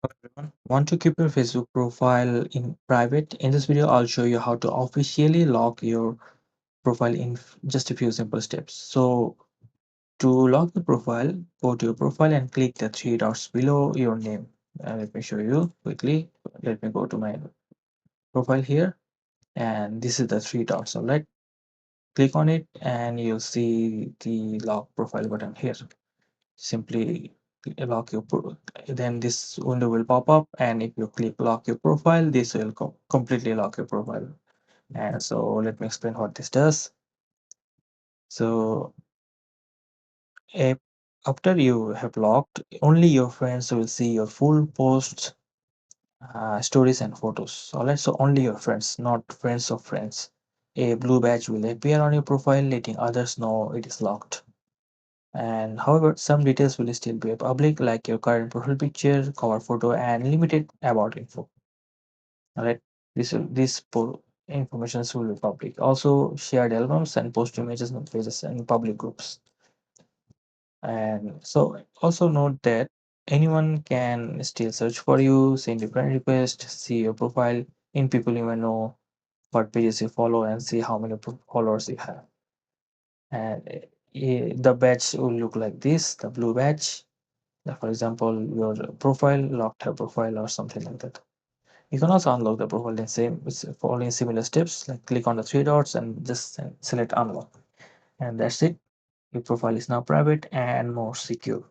Everyone. Want to keep your Facebook profile in private? In this video, I'll show you how to officially lock your profile in just a few simple steps. So to lock the profile, go to your profile and click the three dots below your name. Let me show you quickly. Let me go to my profile here, and this is the three dots. All right, click on it, and you'll see the lock profile button here. Simply lock your then this window will pop up, and if you click lock your profile, this will completely lock your profile. And so let me explain what this does. So if, after you have locked, only your friends will see your full posts, stories and photos. All right, so only your friends, not friends of friends. A blue badge will appear on your profile letting others know it is locked. And however, some details will still be public, like your current profile picture, cover photo, and limited about info. All right, this information will be public. Also, shared albums and post images and pages and public groups. And so, also note that anyone can still search for you, send you friend request, see your profile in people you may know, what pages you follow, and see how many followers you have. And the badge will look like this: the blue badge. For example, your profile, locked her profile or something like that. You can also unlock the profile in following similar steps, like click on the three dots and just select unlock. And that's it. Your profile is now private and more secure.